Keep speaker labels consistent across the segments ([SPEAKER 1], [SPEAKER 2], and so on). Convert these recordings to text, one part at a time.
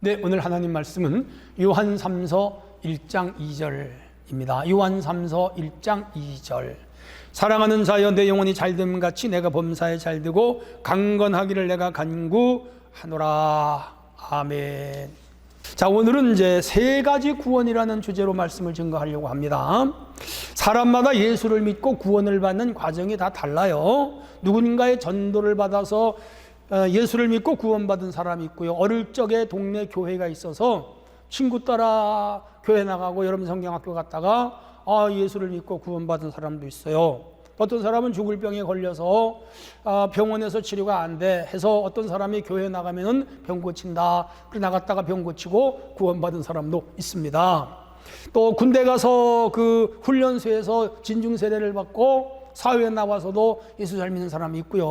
[SPEAKER 1] 네, 오늘 하나님 말씀은 요한 3서 1장 2절입니다. 요한 3서 1장 2절. 사랑하는 자여, 내 영혼이 잘됨 같이 내가 범사에 잘되고 강건하기를 내가 간구하노라. 아멘. 자, 오늘은 이제 세 가지 구원이라는 주제로 말씀을 증거하려고 합니다. 사람마다 예수를 믿고 구원을 받는 과정이 다 달라요. 누군가의 전도를 받아서 예수를 믿고 구원받은 사람이 있고요. 어릴 적에 동네 교회가 있어서 친구 따라 교회 나가고 여러분 성경학교 갔다가 예수를 믿고 구원받은 사람도 있어요. 어떤 사람은 죽을 병에 걸려서 병원에서 치료가 안 돼 해서 어떤 사람이 교회 나가면은 병 고친다. 그래 나갔다가 병 고치고 구원받은 사람도 있습니다. 또 군대 가서 그 훈련소에서 진중 세례를 받고 사회에 나와서도 예수 잘 믿는 사람이 있고요.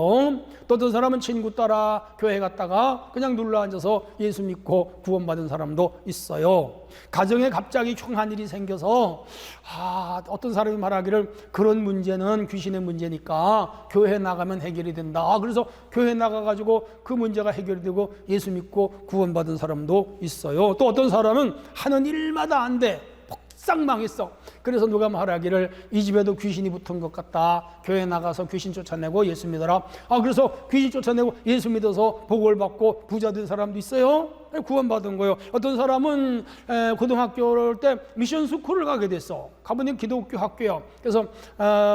[SPEAKER 1] 또 어떤 사람은 친구 따라 교회 갔다가 그냥 눌러 앉아서 예수 믿고 구원받은 사람도 있어요. 가정에 갑자기 흉한 일이 생겨서 어떤 사람이 말하기를 그런 문제는 귀신의 문제니까 교회 나가면 해결이 된다. 그래서 교회 나가가지고 그 문제가 해결이 되고 예수 믿고 구원받은 사람도 있어요. 또 어떤 사람은 하는 일마다 안 돼. 싹 망했어. 그래서 누가 말하기를 이 집에도 귀신이 붙은 것 같다. 교회 나가서 귀신 쫓아내고 예수 믿어라. 그래서 귀신 쫓아내고 예수 믿어서 복을 받고 부자 된 사람도 있어요. 구원받은 거예요. 어떤 사람은 고등학교 때 미션 스쿨을 가게 됐어. 가보니 기독교 학교야. 그래서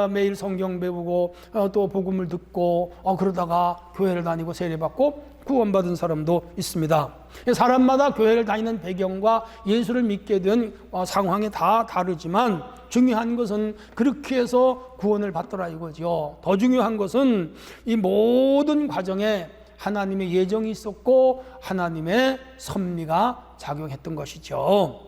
[SPEAKER 1] 매일 성경 배우고 또 복음을 듣고 그러다가 교회를 다니고 세례받고 구원받은 사람도 있습니다. 사람마다 교회를 다니는 배경과 예수를 믿게 된 상황이 다 다르지만 중요한 것은 그렇게 해서 구원을 받더라 이거죠. 더 중요한 것은 이 모든 과정에 하나님의 예정이 있었고 하나님의 섭리가 작용했던 것이죠.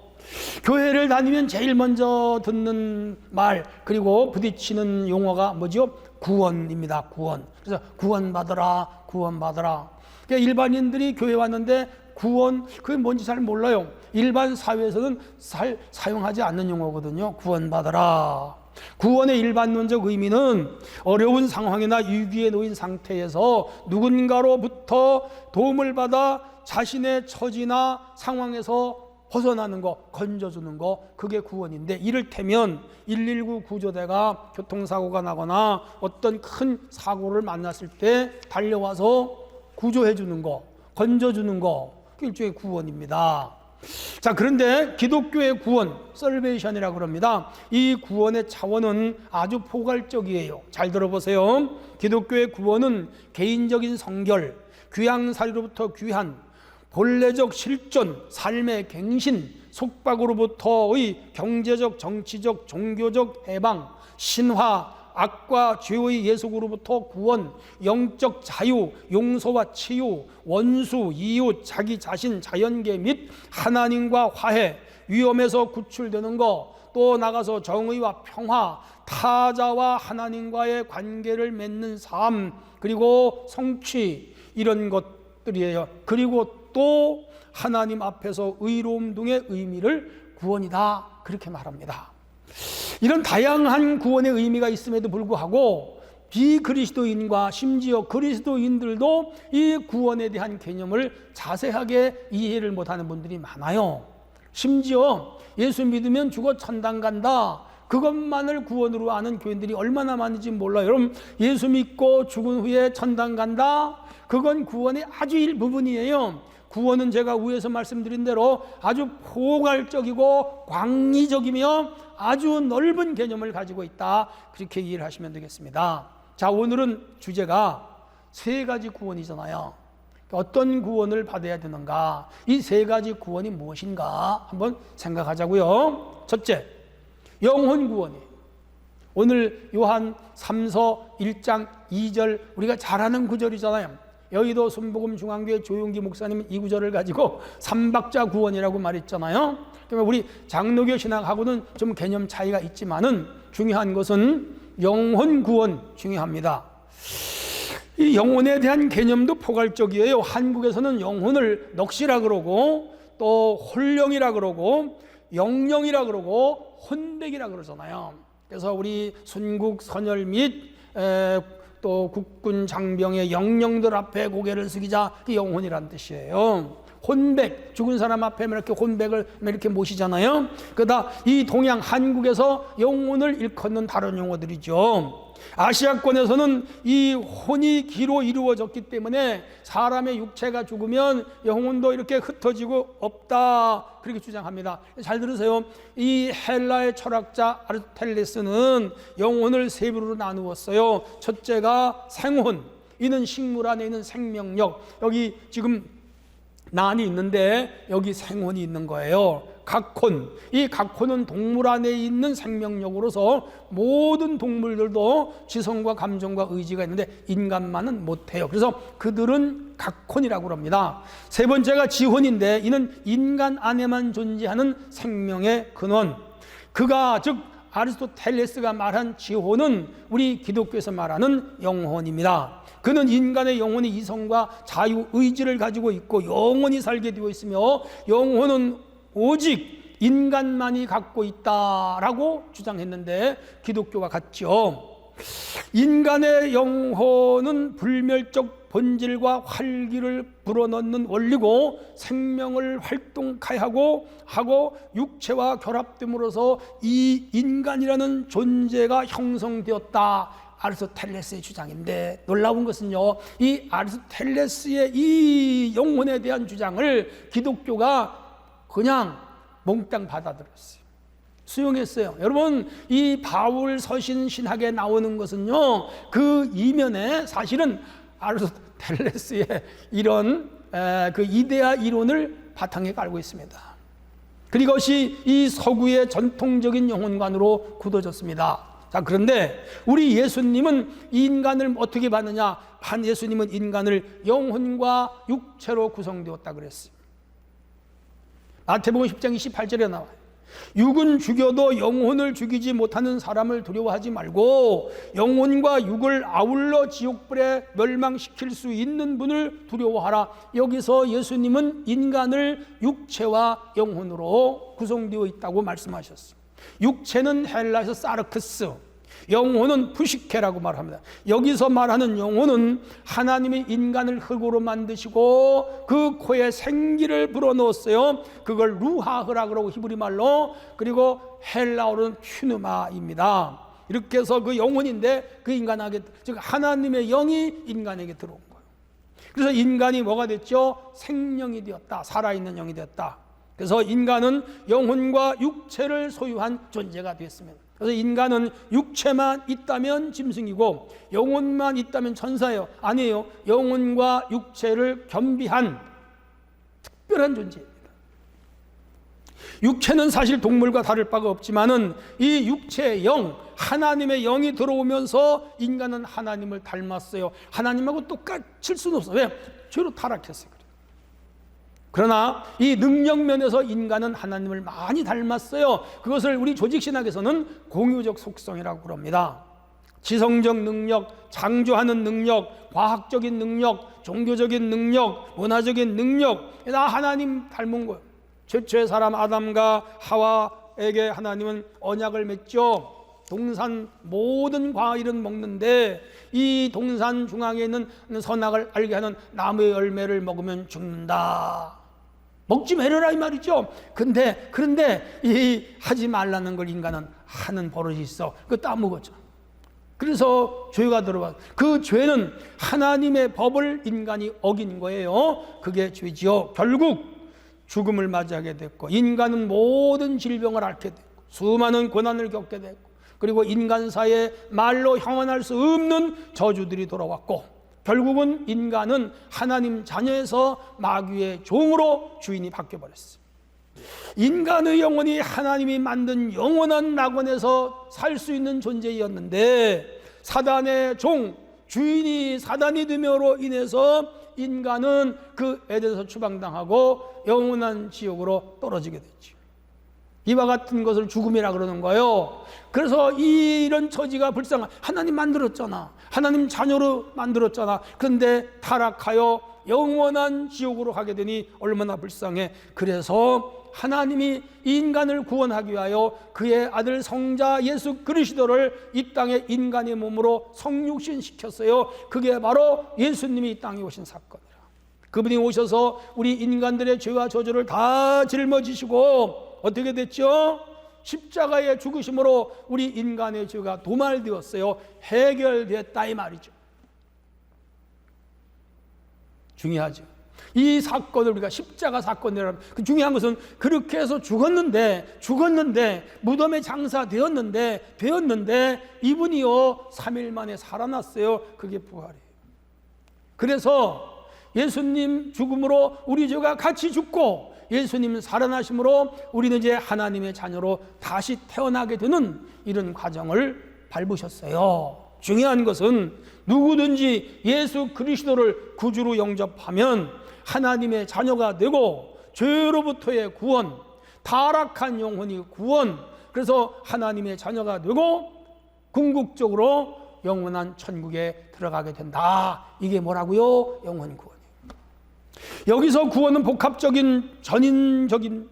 [SPEAKER 1] 교회를 다니면 제일 먼저 듣는 말 그리고 부딪히는 용어가 뭐죠? 구원입니다. 구원. 그래서 구원받으라, 구원받으라. 그러니까 일반인들이 교회 왔는데 구원 그게 뭔지 잘 몰라요. 일반 사회에서는 사용하지 않는 용어거든요. 구원받으라. 구원의 일반론적 의미는 어려운 상황이나 위기에 놓인 상태에서 누군가로부터 도움을 받아 자신의 처지나 상황에서 벗어나는 거, 건져주는 거, 그게 구원인데 이를테면 119 구조대가 교통사고가 나거나 어떤 큰 사고를 만났을 때 달려와서 구조해 주는 거, 건져주는 거, 그게 일종의 구원입니다. 자, 그런데 기독교의 구원, 설베이션이라고 그럽니다. 이 구원의 차원은 아주 포괄적이에요. 잘 들어보세요. 기독교의 구원은 개인적인 성결, 귀양살이로부터 귀한, 본래적 실존, 삶의 갱신, 속박으로부터의 경제적, 정치적, 종교적 해방, 신화, 악과 죄의 예속으로부터 구원, 영적 자유, 용서와 치유, 원수, 이웃, 자기 자신, 자연계 및 하나님과 화해, 위험에서 구출되는 것, 또 나가서 정의와 평화, 타자와 하나님과의 관계를 맺는 삶, 그리고 성취, 이런 것들이에요. 그리고 또 하나님 앞에서 의로움 등의 의미를 구원이다, 그렇게 말합니다. 이런 다양한 구원의 의미가 있음에도 불구하고 비그리스도인과 심지어 그리스도인들도 이 구원에 대한 개념을 자세하게 이해를 못하는 분들이 많아요. 심지어 예수 믿으면 죽어 천당 간다, 그것만을 구원으로 아는 교인들이 얼마나 많은지 몰라요. 여러분, 예수 믿고 죽은 후에 천당 간다, 그건 구원의 아주 일부분이에요. 구원은 제가 위에서 말씀드린 대로 아주 포괄적이고 광의적이며 아주 넓은 개념을 가지고 있다, 그렇게 이해를 하시면 되겠습니다. 자, 오늘은 주제가 세 가지 구원이잖아요. 어떤 구원을 받아야 되는가, 이 세 가지 구원이 무엇인가 한번 생각하자고요. 첫째, 영혼 구원이에요. 오늘 요한 3서 1장 2절 우리가 잘 아는 구절이잖아요. 여의도 순복음 중앙교회 조용기 목사님 이 구절을 가지고 삼박자 구원이라고 말했잖아요. 그러면 우리 장로교 신학하고는 좀 개념 차이가 있지만은 중요한 것은 영혼 구원 중요합니다. 이 영혼에 대한 개념도 포괄적이에요. 한국에서는 영혼을 넋이라 그러고 또 홀령이라 그러고 영령이라 그러고 혼백이라 그러잖아요. 그래서 우리 순국 선열 및 또 국군 장병의 영령들 앞에 고개를 숙이자, 그 영혼이란 뜻이에요. 혼백, 죽은 사람 앞에 이렇게 혼백을 이렇게 모시잖아요. 그러다 이 동양 한국에서 영혼을 일컫는 다른 용어들이죠. 아시아권에서는 이 혼이 기로 이루어졌기 때문에 사람의 육체가 죽으면 영혼도 이렇게 흩어지고 없다, 그렇게 주장합니다. 잘 들으세요. 이 헬라의 철학자 아리스토텔레스는 영혼을 세 부류로 나누었어요. 첫째가 생혼, 이는 식물 안에 있는 생명력. 여기 지금 난이 있는데 여기 생혼이 있는 거예요. 각혼, 이 각혼은 동물 안에 있는 생명력으로서 모든 동물들도 지성과 감정과 의지가 있는데 인간만은 못해요. 그래서 그들은 각혼이라고 합니다. 세 번째가 지혼인데 이는 인간 안에만 존재하는 생명의 근원. 그가 즉 아리스토텔레스가 말한 지혼은 우리 기독교에서 말하는 영혼입니다. 그는 인간의 영혼이 이성과 자유 의지를 가지고 있고 영원히 살게 되어 있으며 영혼은 오직 인간만이 갖고 있다라고 주장했는데 기독교가 같죠. 인간의 영혼은 불멸적 본질과 활기를 불어넣는 원리고 생명을 활동케 하고 육체와 결합됨으로써 이 인간이라는 존재가 형성되었다, 아리스토텔레스의 주장인데, 놀라운 것은요, 이 아리스토텔레스의 이 영혼에 대한 주장을 기독교가 그냥 몽땅 받아들였어요. 수용했어요. 여러분, 이 바울 서신 신학에 나오는 것은요, 그 이면에 사실은 아리스토텔레스의 이런 그 이데아 이론을 바탕에 깔고 있습니다. 그리고 이것이 이 서구의 전통적인 영혼관으로 굳어졌습니다. 자, 그런데 우리 예수님은 인간을 어떻게 봤느냐? 한 예수님은 인간을 영혼과 육체로 구성되었다 그랬어요. 마태복음 10장 28절에 나와요. 육은 죽여도 영혼을 죽이지 못하는 사람을 두려워하지 말고 영혼과 육을 아울러 지옥불에 멸망시킬 수 있는 분을 두려워하라. 여기서 예수님은 인간을 육체와 영혼으로 구성되어 있다고 말씀하셨어요. 육체는 헬라에서 사르크스, 영혼은 푸시케라고 말합니다. 여기서 말하는 영혼은 하나님이 인간을 흙으로 만드시고 그 코에 생기를 불어넣었어요. 그걸 루하흐라 그러고 히브리 말로, 그리고 헬라어로는 튜누마입니다. 이렇게 해서 그 영혼인데 그 인간에게, 즉 하나님의 영이 인간에게 들어온 거예요. 그래서 인간이 뭐가 됐죠? 생명이 되었다, 살아있는 영이 되었다. 그래서 인간은 영혼과 육체를 소유한 존재가 되었습니다. 그래서 인간은 육체만 있다면 짐승이고 영혼만 있다면 천사예요. 아니에요. 영혼과 육체를 겸비한 특별한 존재입니다. 육체는 사실 동물과 다를 바가 없지만은 이 육체의 영, 하나님의 영이 들어오면서 인간은 하나님을 닮았어요. 하나님하고 똑같을 수는 없어요. 왜? 죄로 타락했어요. 그러나 이 능력 면에서 인간은 하나님을 많이 닮았어요. 그것을 우리 조직신학에서는 공유적 속성이라고 그럽니다. 지성적 능력, 창조하는 능력, 과학적인 능력, 종교적인 능력, 문화적인 능력, 다 하나님 닮은 거예요. 최초의 사람 아담과 하와에게 하나님은 언약을 맺죠. 동산 모든 과일은 먹는데 이 동산 중앙에 있는 선악을 알게 하는 나무의 열매를 먹으면 죽는다. 먹지 말아라 이 말이죠. 그런데 이 하지 말라는 걸 인간은 하는 버릇이 있어. 그거 따먹었죠. 그래서 죄가 들어와. 그 죄는 하나님의 법을 인간이 어긴 거예요. 그게 죄지요. 결국 죽음을 맞이하게 됐고 인간은 모든 질병을 앓게 됐고 수많은 고난을 겪게 됐고 그리고 인간사에 말로 형언할 수 없는 저주들이 돌아왔고 결국은 인간은 하나님 자녀에서 마귀의 종으로 주인이 바뀌어버렸어요. 인간의 영혼이 하나님이 만든 영원한 낙원에서 살 수 있는 존재였는데 사단의 종, 주인이 사단이 됨으로 인해서 인간은 그 에덴에서 추방당하고 영원한 지옥으로 떨어지게 됐죠. 이와 같은 것을 죽음이라 그러는 거예요. 그래서 이런 처지가 불쌍한, 하나님 만들었잖아. 하나님 자녀로 만들었잖아. 그런데 타락하여 영원한 지옥으로 가게 되니 얼마나 불쌍해. 그래서 하나님이 인간을 구원하기 위하여 그의 아들 성자 예수 그리스도를 이 땅에 인간의 몸으로 성육신시켰어요. 그게 바로 예수님이 이 땅에 오신 사건이라. 그분이 오셔서 우리 인간들의 죄와 저주를 다 짊어지시고 어떻게 됐죠? 십자가의 죽으심으로 우리 인간의 죄가 도말되었어요. 해결됐다 이 말이죠. 중요하죠. 이 사건을 우리가 십자가 사건이라면 그 중요한 것은 그렇게 해서 죽었는데 무덤에 장사되었는데 이분이요 3일 만에 살아났어요. 그게 부활이에요. 그래서 예수님 죽음으로 우리 죄가 같이 죽고 예수님 살아나심으로 우리는 이제 하나님의 자녀로 다시 태어나게 되는 이런 과정을 밟으셨어요. 중요한 것은 누구든지 예수 그리스도를 구주로 영접하면 하나님의 자녀가 되고 죄로부터의 구원, 타락한 영혼이 구원, 그래서 하나님의 자녀가 되고 궁극적으로 영원한 천국에 들어가게 된다. 이게 뭐라고요? 영원 구원이에요. 여기서 구원은 복합적인 전인적인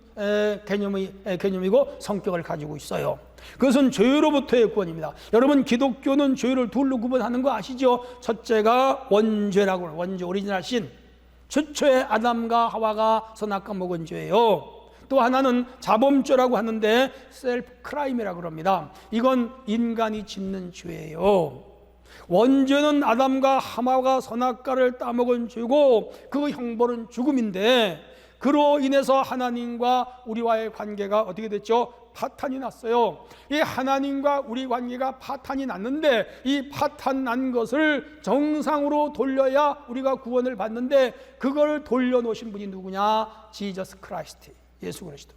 [SPEAKER 1] 개념이고 성격을 가지고 있어요. 그것은 죄로부터의 구원입니다. 여러분, 기독교는 죄를 둘로 구분하는 거 아시죠? 첫째가 원죄라고, 원죄 오리지널 신, 최초의 아담과 하와가 선악과 먹은 죄예요. 또 하나는 자범죄라고 하는데 셀프 크라임이라고 합니다. 이건 인간이 짓는 죄예요. 원죄는 아담과 하와가 선악과를 따먹은 죄고 그 형벌은 죽음인데 그로 인해서 하나님과 우리와의 관계가 어떻게 됐죠? 파탄이 났어요. 이 하나님과 우리 관계가 파탄이 났는데 이 파탄 난 것을 정상으로 돌려야 우리가 구원을 받는데 그걸 돌려놓으신 분이 누구냐? 지저스 크라이스트, 예수 그리스도.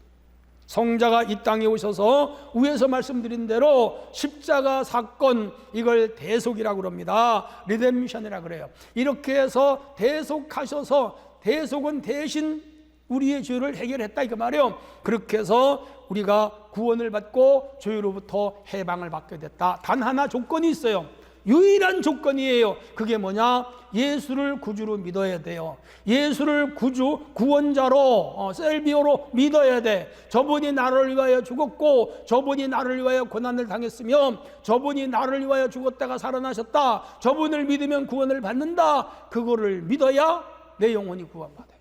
[SPEAKER 1] 성자가 이 땅에 오셔서 위에서 말씀드린 대로 십자가 사건, 이걸 대속이라고 합니다. 리뎀션이라고 그래요. 이렇게 해서 대속하셔서, 대속은 대신 우리의 죄를 해결했다 이거 말이에요. 그렇게 해서 우리가 구원을 받고 죄로부터 해방을 받게 됐다. 단 하나 조건이 있어요. 유일한 조건이에요. 그게 뭐냐? 예수를 구주로 믿어야 돼요. 예수를 구원자로, 셀비오로 믿어야 돼. 저분이 나를 위하여 죽었고, 저분이 나를 위하여 고난을 당했으며, 저분이 나를 위하여 죽었다가 살아나셨다. 저분을 믿으면 구원을 받는다. 그거를 믿어야 내 영혼이 구원받아요.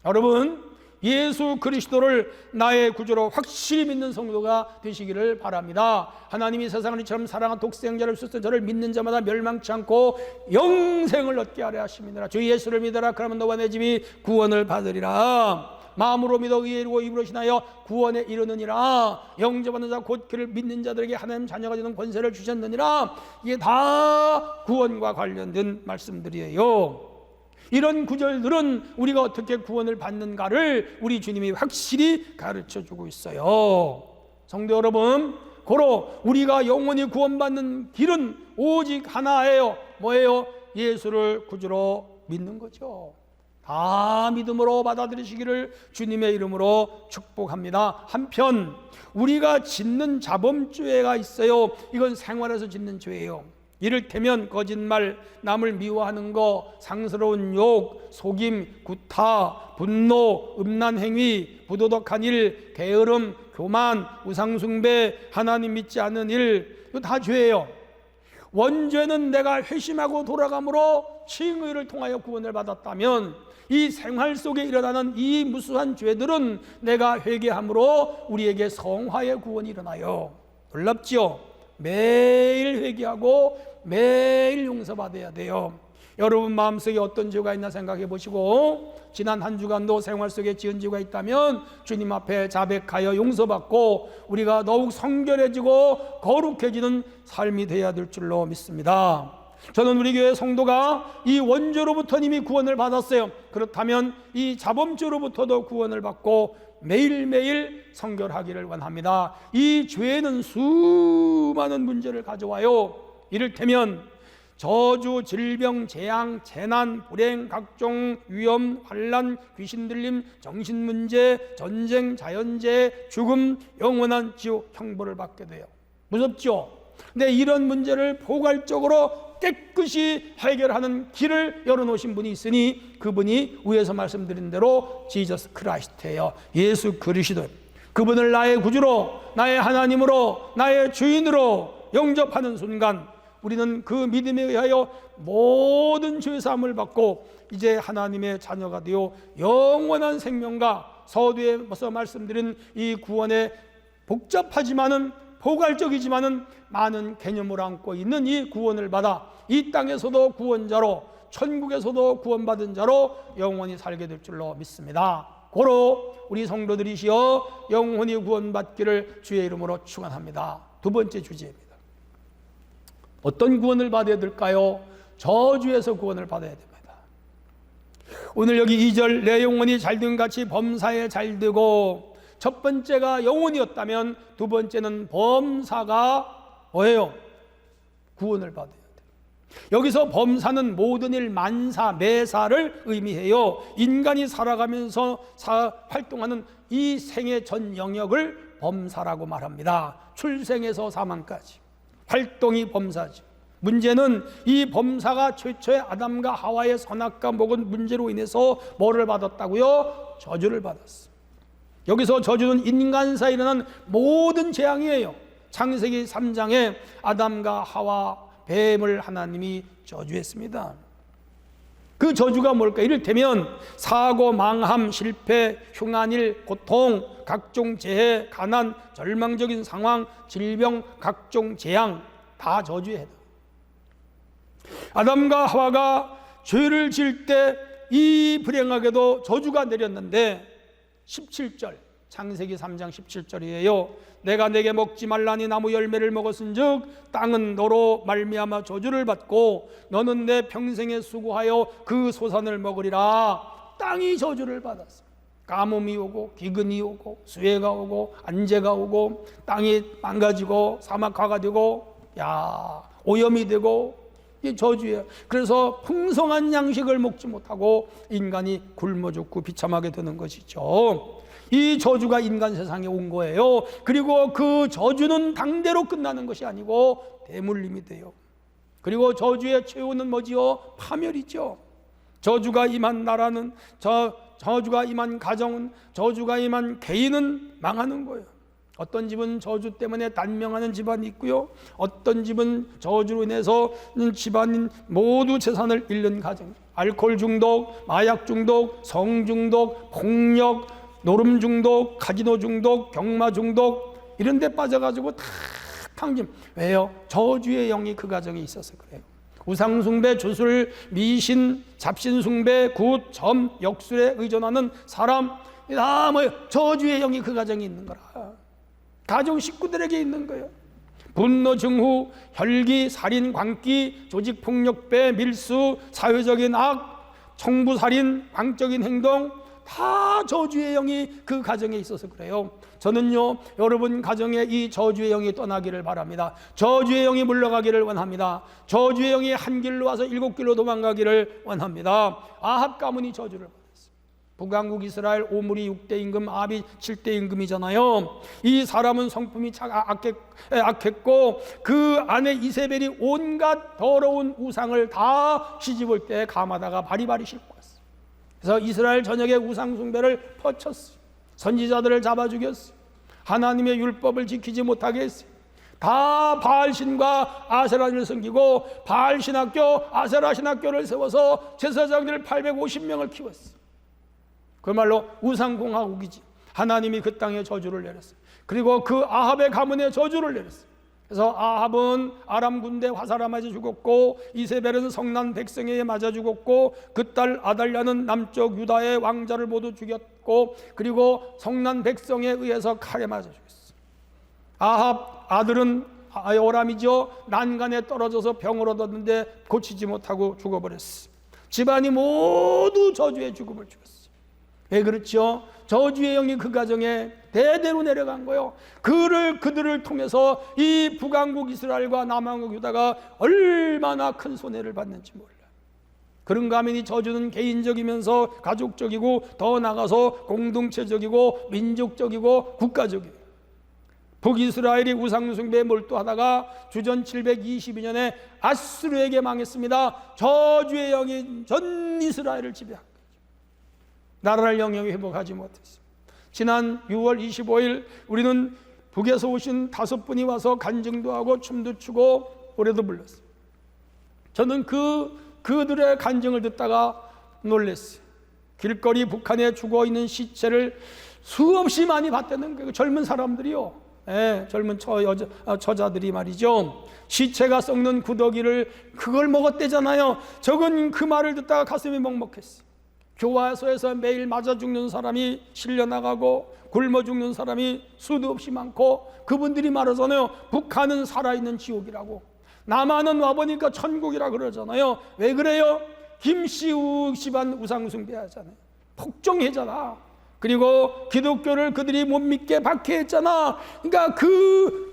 [SPEAKER 1] 여러분, 예수 그리스도를 나의 구주로 확실히 믿는 성도가 되시기를 바랍니다. 하나님이 세상을 이처럼 사랑한 독생자를 주셔서 저를 믿는 자마다 멸망치 않고 영생을 얻게 하려 하심이니라. 주 예수를 믿어라. 그러면 너와 내 집이 구원을 받으리라. 마음으로 믿어 의에 이르고 입으로 신하여 구원에 이르느니라. 영접하는 자 곧 그를 믿는 자들에게 하나님 자녀가 되는 권세를 주셨느니라. 이게 다 구원과 관련된 말씀들이에요. 이런 구절들은 우리가 어떻게 구원을 받는가를 우리 주님이 확실히 가르쳐주고 있어요. 성도 여러분, 고로 우리가 영원히 구원받는 길은 오직 하나예요. 뭐예요? 예수를 구주로 믿는 거죠. 다 믿음으로 받아들이시기를 주님의 이름으로 축복합니다. 한편 우리가 짓는 자범죄가 있어요. 이건 생활에서 짓는 죄예요. 이를테면 거짓말, 남을 미워하는 거, 상스러운 욕, 속임, 구타, 분노, 음란 행위, 부도덕한 일, 게으름, 교만, 우상숭배, 하나님 믿지 않는 일, 이거 다 죄예요. 원죄는 내가 회심하고 돌아감으로 칭의를 통하여 구원을 받았다면 이 생활 속에 일어나는 이 무수한 죄들은 내가 회개함으로 우리에게 성화의 구원이 일어나요. 놀랍지요? 매일 회개하고 매일 용서받아야 돼요. 여러분 마음속에 어떤 죄가 있나 생각해 보시고 지난 한 주간도 생활 속에 지은 죄가 있다면 주님 앞에 자백하여 용서받고 우리가 더욱 성결해지고 거룩해지는 삶이 되어야 될 줄로 믿습니다. 저는 우리 교회 성도가 이 원죄로부터 이미 구원을 받았어요. 그렇다면 이 자범죄로부터도 구원을 받고 매일매일 성결하기를 원합니다. 이 죄는 수많은 문제를 가져와요. 이를테면 저주, 질병, 재앙, 재난, 불행, 각종 위험, 환난, 귀신 들림, 정신문제, 전쟁, 자연재해, 죽음, 영원한 지옥 형벌을 받게 돼요. 무섭죠? 근데 이런 문제를 포괄적으로 깨끗이 해결하는 길을 열어놓으신 분이 있으니 그분이 위에서 말씀드린 대로 지저스 크라이스트예요. 예수 그리스도. 그분을 나의 구주로, 나의 하나님으로, 나의 주인으로 영접하는 순간 우리는 그 믿음에 의하여 모든 죄사함을 받고 이제 하나님의 자녀가 되어 영원한 생명과 서두에서 말씀드린 이 구원의 복잡하지만은 포괄적이지만은 많은 개념을 안고 있는 이 구원을 받아 이 땅에서도 구원자로 천국에서도 구원받은 자로 영원히 살게 될 줄로 믿습니다. 고로 우리 성도들이시여 영원히 구원받기를 주의 이름으로 축원합니다. 두 번째 주제입니다. 어떤 구원을 받아야 될까요? 저주에서 구원을 받아야 됩니다. 오늘 여기 2절 내 영혼이 잘된 같이 범사에 잘되고, 첫 번째가 영혼이었다면 두 번째는 범사가 뭐예요? 구원을 받아야 돼요. 여기서 범사는 모든 일, 만사, 매사를 의미해요. 인간이 살아가면서 활동하는 이 생의 전 영역을 범사라고 말합니다. 출생에서 사망까지 활동이 범사죠. 문제는 이 범사가 최초의 아담과 하와의 선악과 먹은 문제로 인해서 뭐를 받았다고요? 저주를 받았어요. 여기서 저주는 인간사에 일어난 모든 재앙이에요. 창세기 3장에 아담과 하와 뱀을 하나님이 저주했습니다. 그 저주가 뭘까? 이를테면 사고, 망함, 실패, 흉한일, 고통, 각종 재해, 가난, 절망적인 상황, 질병, 각종 재앙 다 저주에 해당. 아담과 하와가 죄를 지을 때 이 불행하게도 저주가 내렸는데 17절 창세기 3장 17절이에요. 내가 내게 먹지 말라니 나무 열매를 먹었은즉 땅은 너로 말미암아 저주를 받고 너는 내 평생에 수고하여 그 소산을 먹으리라. 땅이 저주를 받았어. 가뭄이 오고 기근이 오고 수해가 오고 안재가 오고 땅이 망가지고 사막화가 되고 오염이 되고 이 저주예요. 그래서 풍성한 양식을 먹지 못하고 인간이 굶어 죽고 비참하게 되는 것이죠. 이 저주가 인간 세상에 온 거예요. 그리고 그 저주는 당대로 끝나는 것이 아니고 대물림이 돼요. 그리고 저주의 최후는 뭐지요? 파멸이죠. 저주가 임한 나라는, 저주가 임한 가정은, 저주가 임한 개인은 망하는 거예요. 어떤 집은 저주 때문에 단명하는 집안이 있고요, 어떤 집은 저주로 인해서 집안인 모두 재산을 잃는 가정, 알코올 중독, 마약 중독, 성 중독, 폭력, 노름 중독, 카지노 중독, 경마 중독 이런 데 빠져가지고 다 탕짐. 왜요? 저주의 영이 그 가정에 있어서 그래요. 우상숭배, 주술, 미신, 잡신숭배, 굿, 점, 역술에 의존하는 사람 다 뭐예요? 저주의 영이 그 가정에 있는 거라. 가정 식구들에게 있는 거예요. 분노, 증후, 혈기, 살인, 광기, 조직폭력배, 밀수, 사회적인 악, 청부살인, 광적인 행동 다 저주의 영이 그 가정에 있어서 그래요. 저는요 여러분 가정에 이 저주의 영이 떠나기를 바랍니다. 저주의 영이 물러가기를 원합니다. 저주의 영이 한 길로 와서 7길로 도망가기를 원합니다. 아합 가문이 저주를 받았어요. 북왕국 이스라엘 오므리 6대 임금, 아비 7대 임금이잖아요. 이 사람은 성품이 악했고 그 아내 이세벨이 온갖 더러운 우상을 다 시집올 때 감하다가 바리바리 싣고 왔어요. 그래서 이스라엘 전역에 우상 숭배를 퍼쳤어요. 선지자들을 잡아 죽였어요. 하나님의 율법을 지키지 못하게 했어요. 다 바알신과 아세라를 섬기고 바알신학교, 아세라 신학교를 세워서 제사장들 850명을 키웠어요. 그 말로 우상공화국이지. 하나님이 그 땅에 저주를 내렸어요. 그리고 그 아합의 가문에 저주를 내렸어요. 그래서 아합은 아람 군대 화살에 맞아 죽었고, 이세벨은 성난 백성에 맞아 죽었고, 그 딸 아달랴는 남쪽 유다의 왕자를 모두 죽였고, 그리고 성난 백성에 의해서 칼에 맞아 죽였어요. 아합 아들은 요람이죠. 난간에 떨어져서 병을 얻었는데 고치지 못하고 죽어버렸어요. 집안이 모두 저주의 죽음을 죽였어요. 왜 그렇죠? 저주의 영이 그 가정에 대대로 내려간 거예요. 그들을 통해서 이 북왕국 이스라엘과 남왕국 유다가 얼마나 큰 손해를 받는지 몰라요. 그런가 하면 이 저주는 개인적이면서 가족적이고 더 나아가서 공동체적이고 민족적이고 국가적이에요. 북이스라엘이 우상숭배에 몰두하다가 주전 722년에 아수르에게 망했습니다. 저주의 영이 전 이스라엘을 지배한 거죠. 나라를 영영히 회복하지 못했습니다. 지난 6월 25일 우리는 북에서 오신 5분이 와서 간증도 하고 춤도 추고 노래도 불렀어요. 저는 그들의 간증을 듣다가 놀랐어요. 길거리 북한에 죽어있는 시체를 수없이 많이 봤다는 거예요. 젊은 사람들이요. 젊은 처자들이 말이죠. 시체가 썩는 구더기를 그걸 먹었대잖아요. 적은 그 말을 듣다가 가슴이 먹먹했어요. 교화소에서 매일 맞아 죽는 사람이 실려나가고 굶어 죽는 사람이 수도 없이 많고, 그분들이 말하잖아요. 북한은 살아있는 지옥이라고. 남한은 와보니까 천국이라 그러잖아요. 왜 그래요? 김씨우 집안 우상숭배하잖아요. 폭정해잖아. 그리고 기독교를 그들이 못 믿게 박해했잖아. 그러니까 그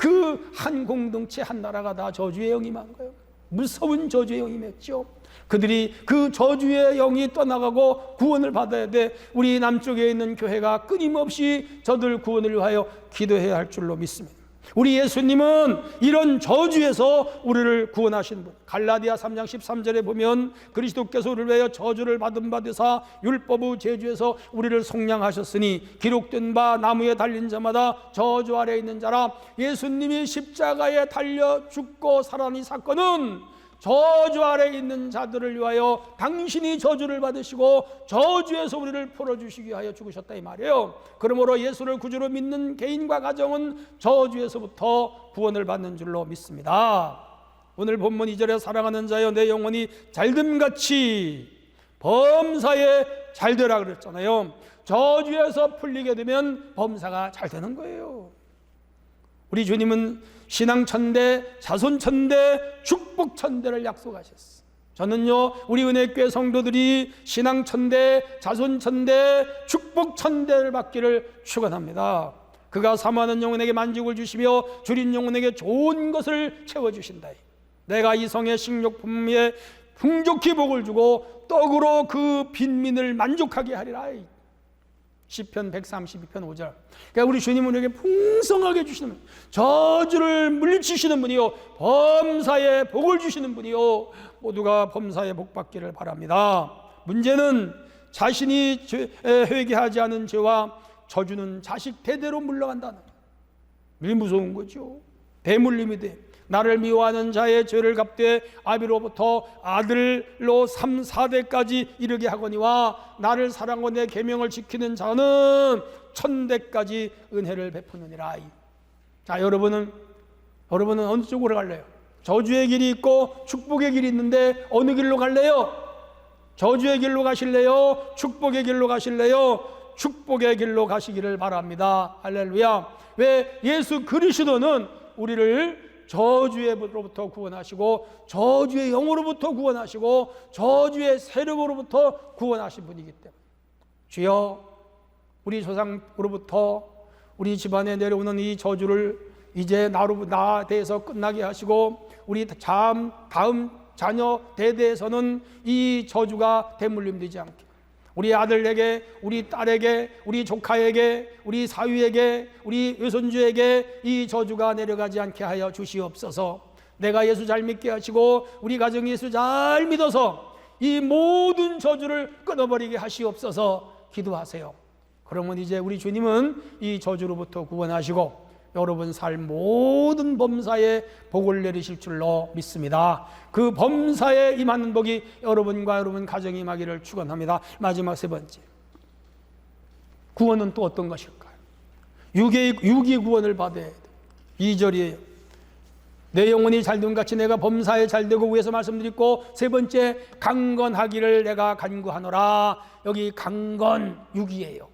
[SPEAKER 1] 한 공동체 한 나라가 다 저주의 영이 임한 거예요. 무서운 저주의 영이 임했죠. 그들이 그 저주의 영이 떠나가고 구원을 받아야 돼. 우리 남쪽에 있는 교회가 끊임없이 저들 구원을 위하여 기도해야 할 줄로 믿습니다. 우리 예수님은 이런 저주에서 우리를 구원하신 분. 갈라디아 3장 13절에 보면 그리스도께서 우리를 위하여 저주를 받은 바 되사 율법의 제주에서 우리를 속량하셨으니 기록된 바 나무에 달린 자마다 저주 아래 있는 자라. 예수님이 십자가에 달려 죽고 살아난 이 사건은 저주 아래 있는 자들을 위하여 당신이 저주를 받으시고 저주에서 우리를 풀어주시기 위하여 죽으셨다 이 말이에요. 그러므로 예수를 구주로 믿는 개인과 가정은 저주에서부터 구원을 받는 줄로 믿습니다. 오늘 본문 2절에 사랑하는 자여 내 영혼이 잘됨같이 범사에 잘되라 그랬잖아요. 저주에서 풀리게 되면 범사가 잘 되는 거예요. 우리 주님은 신앙천대, 자손천대, 축복천대를 약속하셨어요. 저는요, 우리 은혜교회 성도들이 신앙천대, 자손천대, 축복천대를 받기를 축원합니다. 그가 사모하는 영혼에게 만족을 주시며 줄인 영혼에게 좋은 것을 채워주신다. 내가 이 성의 식료품에 풍족히 복을 주고 떡으로 그 빈민을 만족하게 하리라. 시편 132편 5절. 그러니까 우리 주님은 우리에게 풍성하게 주시는 분, 저주를 물리치시는 분이요, 범사에 복을 주시는 분이요, 모두가 범사에 복 받기를 바랍니다. 문제는 자신이 회개하지 않은 죄와 저주는 자식 대대로 물러간다는 거예요. 이게 무서운 거죠. 대물림이 돼. 나를 미워하는 자의 죄를 갚되 아비로부터 아들로 3, 4대까지 이르게 하거니와 나를 사랑하고 내 계명을 지키는 자는 1000대까지 은혜를 베푸느니라. 자, 여러분은 어느 쪽으로 갈래요? 저주의 길이 있고 축복의 길이 있는데 어느 길로 갈래요? 저주의 길로 가실래요? 축복의 길로 가실래요? 축복의 길로 가시기를 바랍니다. 할렐루야. 왜? 예수 그리스도는 우리를 저주로부터 구원하시고 저주의 영으로부터 구원하시고 저주의 세력으로부터 구원하신 분이기 때문에, 주여, 우리 조상으로부터 우리 집안에 내려오는 이 저주를 이제 나 대해서 끝나게 하시고 우리 다음 자녀 대대에서는 이 저주가 대물림되지 않게, 우리 아들에게, 우리 딸에게, 우리 조카에게, 우리 사위에게, 우리 외손주에게 이 저주가 내려가지 않게 하여 주시옵소서. 내가 예수 잘 믿게 하시고 우리 가정이 예수 잘 믿어서 이 모든 저주를 끊어버리게 하시옵소서. 기도하세요. 그러면 이제 우리 주님은 이 저주로부터 구원하시고 여러분 삶 모든 범사에 복을 내리실 줄로 믿습니다. 그 범사에 임하는 복이 여러분과 여러분 가정에 임하기를 축원합니다. 마지막 세 번째, 구원은 또 어떤 것일까요? 육의 구원을 받아야 돼. 2절이에요. 내 영혼이 잘됨같이 내가 범사에 잘되고, 위에서 말씀드렸고, 세 번째, 강건하기를 내가 간구하노라. 여기 강건, 육이에요.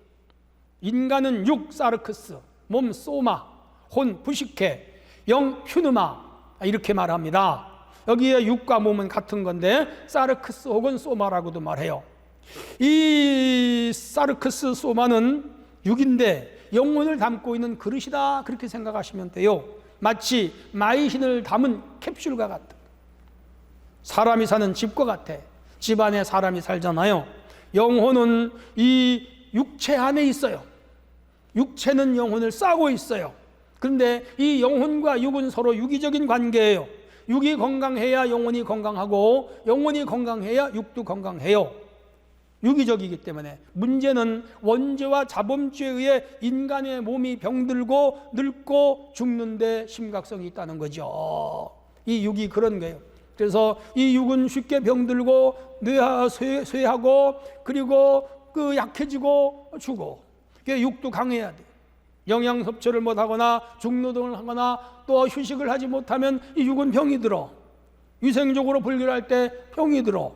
[SPEAKER 1] 인간은 육, 사르크스, 몸, 소마, 혼, 부식해, 영, 퓨누마, 이렇게 말합니다. 여기에 육과 몸은 같은 건데 사르크스 혹은 소마라고도 말해요. 이 사르크스, 소마는 육인데 영혼을 담고 있는 그릇이다, 그렇게 생각하시면 돼요. 마치 마이신을 담은 캡슐과 같다. 사람이 사는 집과 같아. 집 안에 사람이 살잖아요. 영혼은 이 육체 안에 있어요. 육체는 영혼을 싸고 있어요. 그런데 이 영혼과 육은 서로 유기적인 관계예요. 육이 건강해야 영혼이 건강하고 영혼이 건강해야 육도 건강해요. 유기적이기 때문에 문제는 원죄와 자범죄에 의해 인간의 몸이 병들고 늙고 죽는데 심각성이 있다는 거죠. 이 육이 그런 거예요. 그래서 이 육은 쉽게 병들고 쇠하고 그리고 그 약해지고 죽어. 육도 강해야 돼. 영양 섭취를 못하거나 중노동을 하거나 또 휴식을 하지 못하면 이 육은 병이 들어. 위생적으로 불결할 때 병이 들어.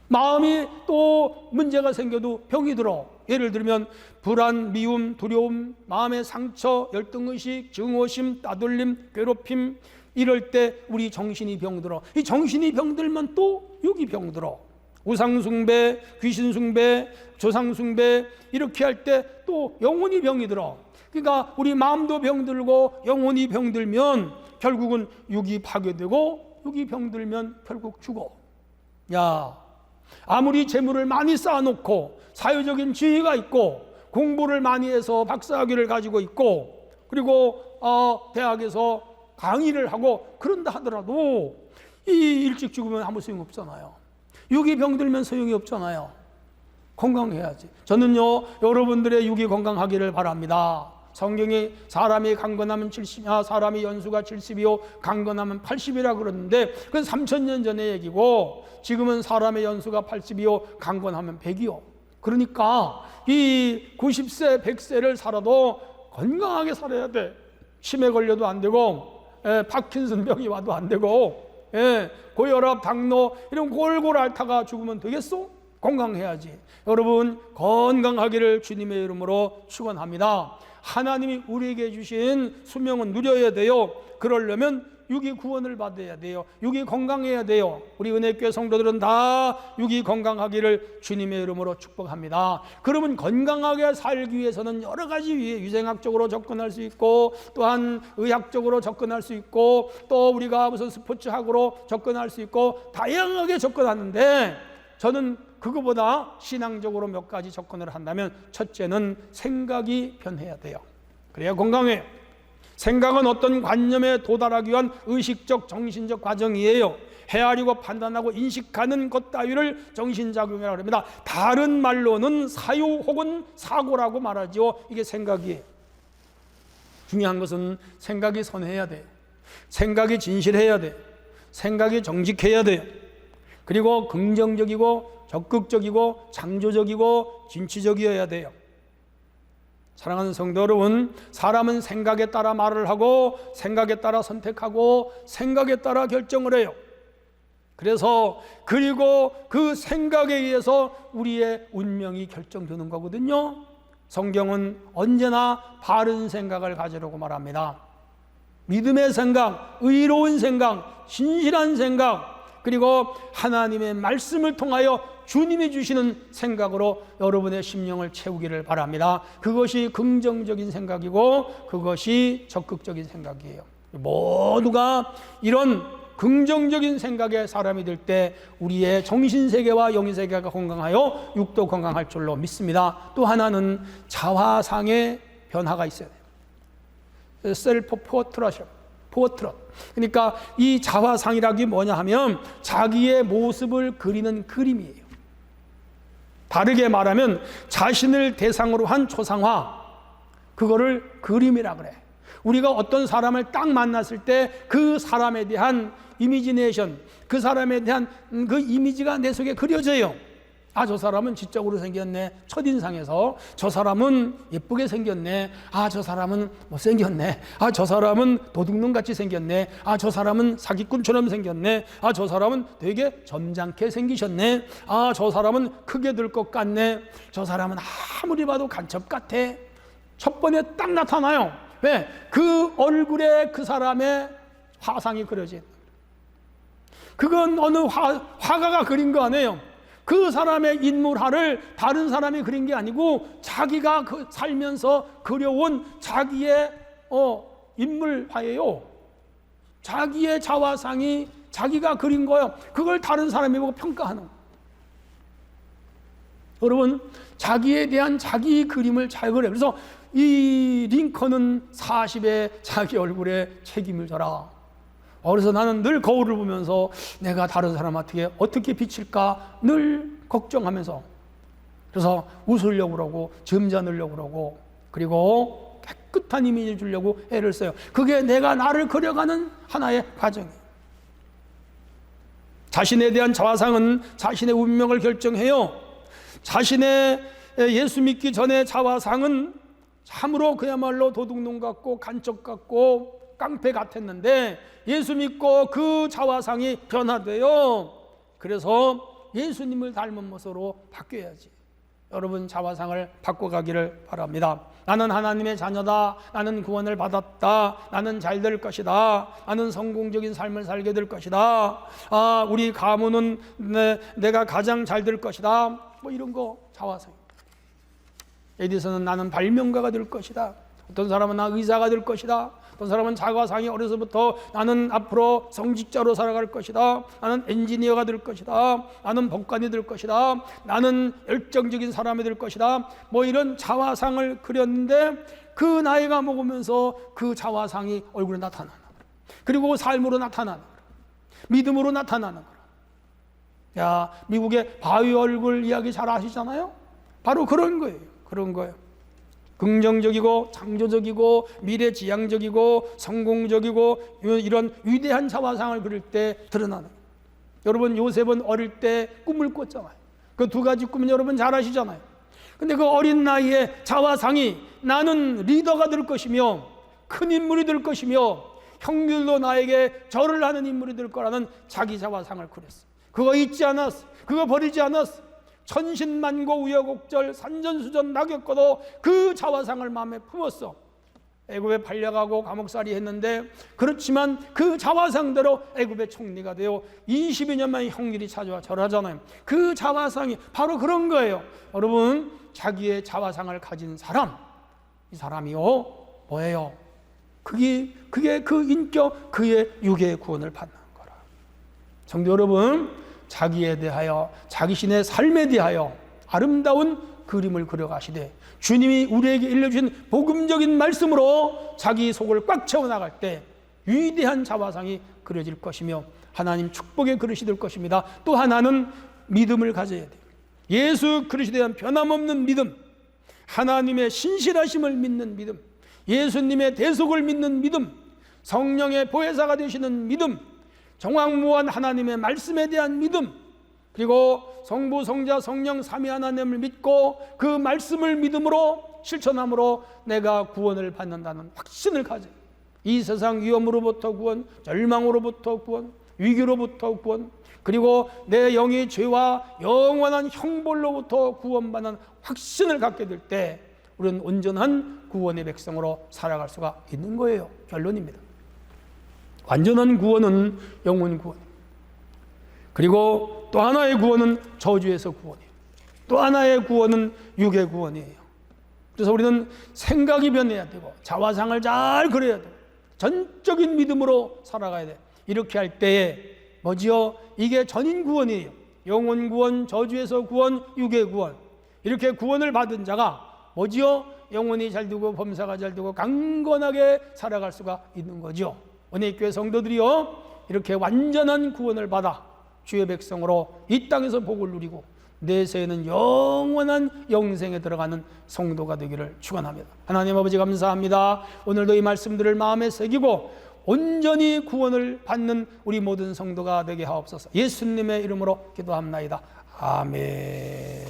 [SPEAKER 1] 마음이 또 문제가 생겨도 병이 들어. 예를 들면 불안, 미움, 두려움, 마음의 상처, 열등의식, 증오심, 따돌림, 괴롭힘, 이럴 때 우리 정신이 병들어. 이 정신이 병들면 또 육이 병들어. 우상숭배, 귀신숭배, 조상숭배 이렇게 할 때 또 영혼이 병이 들어. 그러니까 우리 마음도 병들고 영혼이 병들면 결국은 육이 파괴되고 육이 병들면 결국 죽어. 야, 아무리 재물을 많이 쌓아놓고 사회적인 지위가 있고 공부를 많이 해서 박사학위를 가지고 있고 그리고 대학에서 강의를 하고 그런다 하더라도 이 일찍 죽으면 아무 소용 없잖아요. 육이 병들면 소용이 없잖아요. 건강해야지. 저는요, 여러분들의 육이 건강하기를 바랍니다. 성경이 사람이 강건하면 70, 사람이 연수가 70이요 강건하면 80이라 그러는데 그건 3000년 전의 얘기고 지금은 사람의 연수가 80이요 강건하면 100이요. 그러니까 이 90세 100세를 살아도 건강하게 살아야 돼. 치매 걸려도 안 되고 파킨슨 병이 와도 안 되고 고혈압, 당뇨 이런 골골 앓다가 죽으면 되겠어? 건강해야지. 여러분 건강하기를 주님의 이름으로 축원합니다. 하나님이 우리에게 주신 수명은 누려야 돼요. 그러려면 육이 구원을 받아야 돼요. 육이 건강해야 돼요. 우리 은혜교회 성도들은 다 육이 건강하기를 주님의 이름으로 축복합니다. 그러면 건강하게 살기 위해서는 여러 가지 유생학적으로 접근할 수 있고 또한 의학적으로 접근할 수 있고 또 우리가 무슨 스포츠학으로 접근할 수 있고 다양하게 접근하는데 저는 그거보다 신앙적으로 몇 가지 접근을 한다면 첫째는 생각이 변해야 돼요. 그래야 건강해요. 생각은 어떤 관념에 도달하기 위한 의식적 정신적 과정이에요. 헤아리고 판단하고 인식하는 것 따위를 정신작용이라고 합니다. 다른 말로는 사유 혹은 사고라고 말하죠. 이게 생각이에요. 중요한 것은 생각이 선해야 돼요. 생각이 진실해야 돼요. 생각이 정직해야 돼요. 그리고 긍정적이고 적극적이고 창조적이고 진취적이어야 돼요. 사랑하는 성도 여러분, 사람은 생각에 따라 말을 하고 생각에 따라 선택하고 생각에 따라 결정을 해요. 그래서 그리고 그 생각에 의해서 우리의 운명이 결정되는 거거든요. 성경은 언제나 바른 생각을 가지라고 말합니다. 믿음의 생각, 의로운 생각, 신실한 생각, 그리고 하나님의 말씀을 통하여 주님이 주시는 생각으로 여러분의 심령을 채우기를 바랍니다. 그것이 긍정적인 생각이고 그것이 적극적인 생각이에요. 모두가 이런 긍정적인 생각의 사람이 될 때 우리의 정신세계와 영인세계가 건강하여 육도 건강할 줄로 믿습니다. 또 하나는 자화상의 변화가 있어야 돼요. 셀프 포트렛. 그러니까 이 자화상이라기 뭐냐 하면 자기의 모습을 그리는 그림이에요. 다르게 말하면 자신을 대상으로 한 초상화, 그거를 그림이라 그래. 우리가 어떤 사람을 딱 만났을 때 그 사람에 대한 이미지네이션, 그 사람에 대한 그 이미지가 내 속에 그려져요. 아, 저 사람은 지적으로 생겼네. 첫인상에서 저 사람은 예쁘게 생겼네. 아, 저 사람은 못생겼네. 아, 저 사람은 도둑놈같이 생겼네. 아, 저 사람은 사기꾼처럼 생겼네. 아, 저 사람은 되게 점잖게 생기셨네. 아, 저 사람은 크게 들 것 같네. 저 사람은 아무리 봐도 간첩 같아. 첫 번에 딱 나타나요. 왜? 그 얼굴에 그 사람의 화상이 그려진. 그건 어느 화가가 그린 거 아니에요. 그 사람의 인물화를 다른 사람이 그린 게 아니고 자기가 살면서 그려온 자기의 인물화예요. 자기의 자화상이 자기가 그린 거예요. 그걸 다른 사람이 보고 평가하는 거예요. 여러분, 자기에 대한 자기 그림을 잘 그려요. 그래서 이 링컨은 40에 자기 얼굴에 책임을 져라. 그래서 나는 늘 거울을 보면서 내가 다른 사람한테 어떻게 비칠까 늘 걱정하면서, 그래서 웃으려고 그러고 점잖으려고 그러고 그리고 깨끗한 이미지 주려고 애를 써요. 그게 내가 나를 그려가는 하나의 과정이에요. 자신에 대한 자화상은 자신의 운명을 결정해요. 자신의 예수 믿기 전에 자화상은 참으로 그야말로 도둑놈 같고 간첩 같고 깡패 같았는데 예수 믿고 그 자화상이 변화돼요. 그래서 예수님을 닮은 모습으로 바뀌어야지. 여러분 자화상을 바꿔가기를 바랍니다. 나는 하나님의 자녀다. 나는 구원을 받았다. 나는 잘 될 것이다. 나는 성공적인 삶을 살게 될 것이다. 우리 가문은 내가 가장 잘 될 것이다. 뭐 이런 거 자화상. 에디슨은 나는 발명가가 될 것이다. 어떤 사람은 나 의사가 될 것이다. 어떤 사람은 자화상이 어려서부터 나는 앞으로 성직자로 살아갈 것이다. 나는 엔지니어가 될 것이다. 나는 법관이 될 것이다. 나는 열정적인 사람이 될 것이다. 뭐 이런 자화상을 그렸는데 그 나이가 먹으면서 그 자화상이 얼굴에 나타나는 거야. 그리고 삶으로 나타나는 거야. 믿음으로 나타나는 거야. 야, 미국의 바위 얼굴 이야기 잘 아시잖아요. 바로 그런 거예요. 그런 거예요. 긍정적이고 창조적이고 미래지향적이고 성공적이고 이런 위대한 자화상을 그릴 때 드러나는 거예요. 여러분 요셉은 어릴 때 꿈을 꿨잖아요. 그 두 가지 꿈은 여러분 잘 아시잖아요. 근데 그 어린 나이에 자화상이 나는 리더가 될 것이며 큰 인물이 될 것이며 형들도 나에게 절을 하는 인물이 될 거라는 자기 자화상을 그렸어. 그거 잊지 않았어. 그거 버리지 않았어. 천신만고 우여곡절 산전수전 낙엽과도 그 자화상을 마음에 품었어. 애굽에 팔려가고 감옥살이 했는데 그렇지만 그 자화상대로 애굽의 총리가 되어 22년 만에 형들이 찾아와 절하잖아요. 그 자화상이 바로 그런 거예요. 여러분 자기의 자화상을 가진 사람, 이 사람이요 뭐예요? 그게 그 인격, 그의 육의 구원을 받는 거라. 성도 여러분, 자기에 대하여 자기신의 삶에 대하여 아름다운 그림을 그려가시되 주님이 우리에게 일러주신 복음적인 말씀으로 자기 속을 꽉 채워나갈 때 위대한 자화상이 그려질 것이며 하나님 축복의 그릇이 될 것입니다. 또 하나는 믿음을 가져야 돼요. 예수 그리스도에 대한 변함없는 믿음, 하나님의 신실하심을 믿는 믿음, 예수님의 대속을 믿는 믿음, 성령의 보혜사가 되시는 믿음, 정확무한 하나님의 말씀에 대한 믿음, 그리고 성부, 성자, 성령 삼위 하나님을 믿고 그 말씀을 믿음으로 실천함으로 내가 구원을 받는다는 확신을 가져요. 이 세상 위험으로부터 구원, 절망으로부터 구원, 위기로부터 구원, 그리고 내 영의 죄와 영원한 형벌로부터 구원받는 확신을 갖게 될 때 우리는 온전한 구원의 백성으로 살아갈 수가 있는 거예요. 결론입니다. 완전한 구원은 영혼 구원입니다. 그리고 또 하나의 구원은 저주에서 구원이에요. 또 하나의 구원은 육의 구원이에요. 그래서 우리는 생각이 변해야 되고 자화상을 잘 그려야 돼요. 전적인 믿음으로 살아가야 돼요. 이렇게 할 때에 뭐지요? 이게 전인 구원이에요. 영혼 구원, 저주에서 구원, 육의 구원. 이렇게 구원을 받은 자가 뭐지요? 영혼이 잘 되고 범사가 잘 되고 강건하게 살아갈 수가 있는 거죠. 은혜교회 성도들이요 이렇게 완전한 구원을 받아 주의 백성으로 이 땅에서 복을 누리고 내세에는 영원한 영생에 들어가는 성도가 되기를 축원합니다. 하나님 아버지 감사합니다. 오늘도 이 말씀들을 마음에 새기고 온전히 구원을 받는 우리 모든 성도가 되게 하옵소서. 예수님의 이름으로 기도합나이다. 아멘.